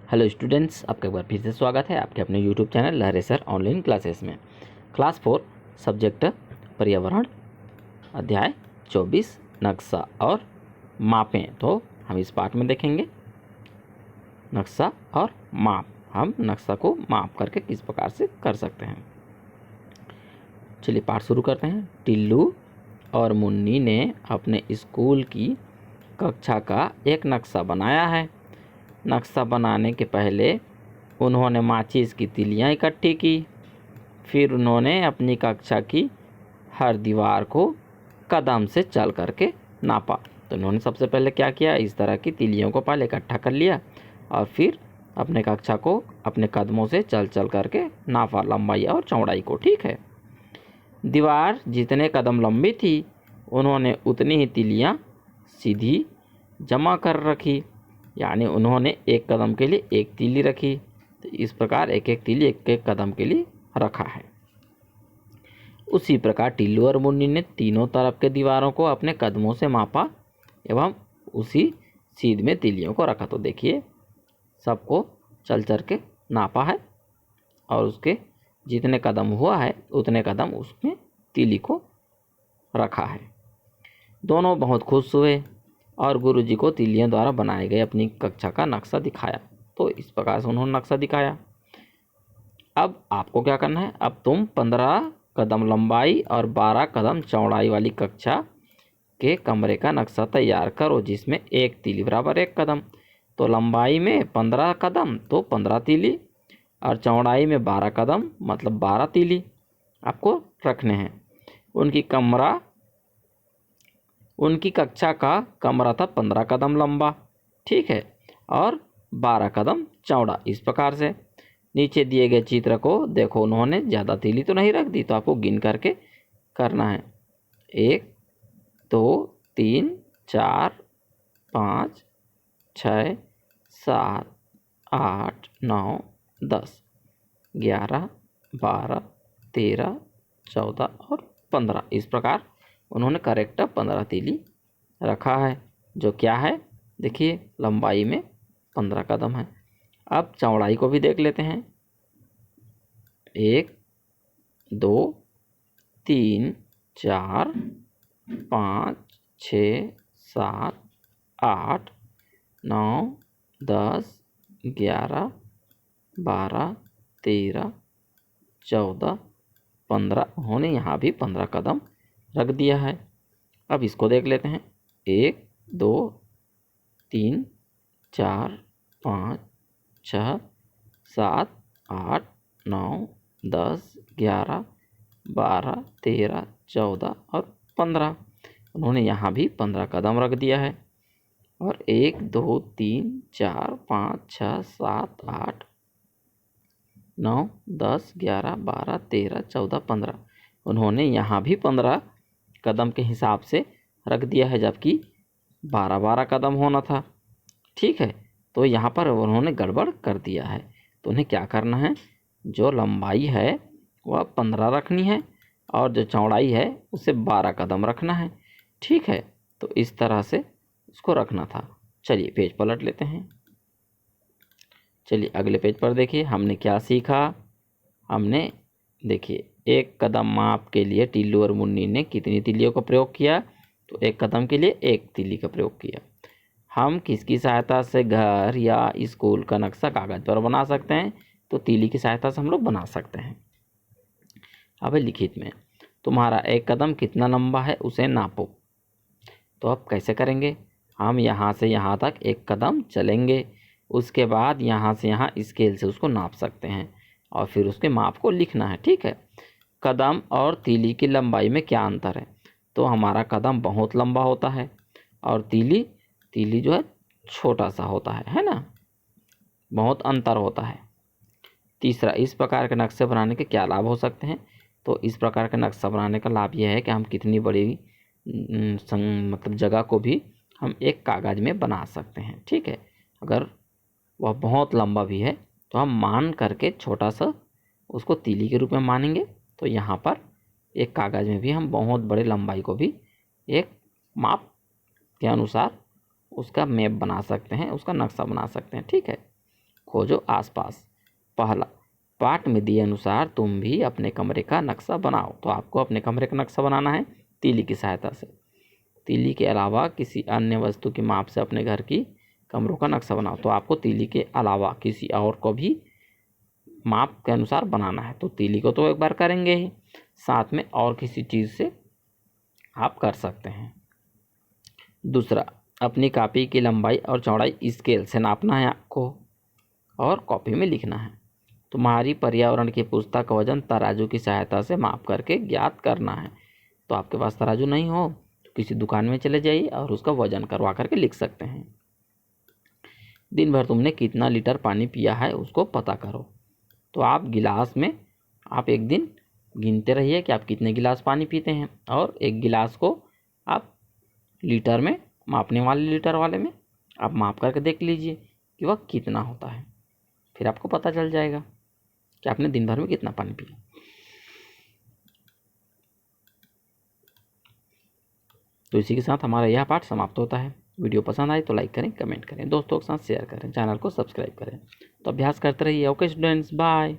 Hello students, आपका एक बार फिर से स्वागत है आपके अपने यूट्यूब चैनल लहरे सर ऑनलाइन क्लासेस में। क्लास 4 सब्जेक्ट पर्यावरण, अध्याय 24 नक्शा और मापें। तो हम इस पाठ में देखेंगे नक्शा और माप। हम नक्शा को माप करके किस प्रकार से कर सकते हैं। चलिए पाठ शुरू करते हैं। टिल्लू और मुन्नी ने अपने स्कूल की कक्षा का एक नक्शा बनाया है। नक्शा बनाने के पहले उन्होंने माचिस की तिलियाँ इकट्ठी की। फिर उन्होंने अपनी कक्षा की हर दीवार को कदम से चल करके नापा। तो उन्होंने सबसे पहले क्या किया, इस तरह की तिलियों को पहले इकट्ठा कर लिया और फिर अपने कक्षा को अपने कदमों से चल चल करके नापा, लंबाई और चौड़ाई को। ठीक है। दीवार जितने कदम लंबी थी उन्होंने उतनी ही तिलियाँ सीधी जमा कर रखी, यानी उन्होंने एक कदम के लिए एक तीली रखी। तो इस प्रकार एक एक तीली एक एक कदम के लिए रखा है। उसी प्रकार टिल्लू और मुन्नी ने तीनों तरफ के दीवारों को अपने कदमों से मापा एवं उसी सीध में तीलियों को रखा। तो देखिए सबको चल चल के नापा है और उसके जितने कदम हुआ है उतने कदम उसमें तीली को रखा है। दोनों बहुत खुश हुए और गुरुजी को तिलियों द्वारा बनाए गए अपनी कक्षा का नक्शा दिखाया। तो इस प्रकार से उन्होंने नक्शा दिखाया। अब आपको क्या करना है, अब तुम 15 कदम लंबाई और 12 कदम चौड़ाई वाली कक्षा के कमरे का नक्शा तैयार करो, जिसमें एक तीली बराबर एक कदम। तो लंबाई में 15 कदम तो 15 तीली और चौड़ाई में 12 कदम मतलब 12 तीली आपको रखने हैं। उनकी कक्षा का कमरा था 15 कदम लंबा, ठीक है, और 12 कदम चौड़ा। इस प्रकार से नीचे दिए गए चित्र को देखो, उन्होंने ज़्यादा तीली तो नहीं रख दी, तो आपको गिन करके करना है। 1 2 3 4 5 6 7 8 9 10 11 12 13 14 और 15। इस प्रकार उन्होंने करेक्ट 15 तीली रखा है, जो क्या है देखिए लंबाई में 15 कदम है। अब चौड़ाई को भी देख लेते हैं। 1 2 3 4 5 6 7 8 9 10 11 12 13 14 15। उन्होंने यहाँ भी 15 कदम रख दिया है। अब इसको देख लेते हैं। 1 2 3 4 5 6 7 8 9 10 11 12 13 14 और 15। उन्होंने यहाँ भी 15 कदम रख दिया है। और 1 2 3 4 5 6 7 8 9 10 11 12 13 14 15। उन्होंने यहाँ भी 15 कदम के हिसाब से रख दिया है, जबकि 12 कदम होना था। ठीक है, तो यहाँ पर उन्होंने गड़बड़ कर दिया है। तो उन्हें क्या करना है, जो लंबाई है वह 15 रखनी है और जो चौड़ाई है उसे 12 कदम रखना है। ठीक है, तो इस तरह से उसको रखना था। चलिए पेज पलट लेते हैं। चलिए अगले पेज पर देखिए हमने क्या सीखा। हमने देखिए एक कदम माप के लिए टिल्लू और मुन्नी ने कितनी तीलियों का प्रयोग किया, तो एक कदम के लिए एक तीली का प्रयोग किया। हम किसकी सहायता से घर या स्कूल का नक्शा कागज पर बना सकते हैं, तो तीली की सहायता से हम लोग बना सकते हैं। अब लिखित में तुम्हारा एक कदम कितना लंबा है उसे नापो। तो अब कैसे करेंगे, हम यहाँ से यहाँ तक एक कदम चलेंगे, उसके बाद यहाँ से यहाँ स्केल से उसको नाप सकते हैं और फिर उसके माप को लिखना है। ठीक है, कदम और तीली की लंबाई में क्या अंतर है, तो हमारा कदम बहुत लंबा होता है और तीली जो है छोटा सा होता है ना, बहुत अंतर होता है। तीसरा, इस प्रकार के नक्शे बनाने के क्या लाभ हो सकते हैं, तो इस प्रकार का नक्शा बनाने का लाभ यह है कि हम कितनी बड़ी मतलब जगह को भी हम एक कागज़ में बना सकते हैं। ठीक है, अगर वह बहुत लंबा भी है तो हम मान करके छोटा सा उसको तीली के रूप में मानेंगे, तो यहाँ पर एक कागज़ में भी हम बहुत बड़े लंबाई को भी एक माप के अनुसार उसका मैप बना सकते हैं, उसका नक्शा बना सकते हैं। ठीक है, खोजो आसपास। पहला, पाठ में दिए अनुसार तुम भी अपने कमरे का नक्शा बनाओ। तो आपको अपने कमरे का नक्शा बनाना है तीली की सहायता से। तीली के अलावा किसी अन्य वस्तु के माप से अपने घर की कमरों का नक्शा बनाओ। तो आपको तीली के अलावा किसी और को भी माप के अनुसार बनाना है। तो तीली को तो एक बार करेंगे ही, साथ में और किसी चीज़ से आप कर सकते हैं। दूसरा, अपनी कॉपी की लंबाई और चौड़ाई स्केल से नापना है आपको और कॉपी में लिखना है। तुम्हारी पर्यावरण की पुस्तक का वजन तराजू की सहायता से माप करके ज्ञात करना है। तो आपके पास तराजू नहीं हो तो किसी दुकान में चले जाइए और उसका वजन करवा करके लिख सकते हैं। दिन भर तुमने कितना लीटर पानी पिया है उसको पता करो। तो आप गिलास में आप एक दिन गिनते रहिए कि आप कितने गिलास पानी पीते हैं और एक गिलास को आप लीटर में, मापने वाले लीटर वाले में आप माप करके देख लीजिए कि वह कितना होता है। फिर आपको पता चल जाएगा कि आपने दिन भर में कितना पानी पिया। तो इसी के साथ हमारा यह पाठ समाप्त होता है। वीडियो पसंद आए तो लाइक करें, कमेंट करें, दोस्तों के साथ शेयर करें, चैनल को सब्सक्राइब करें। तो अभ्यास करते रहिए। Okay students, bye.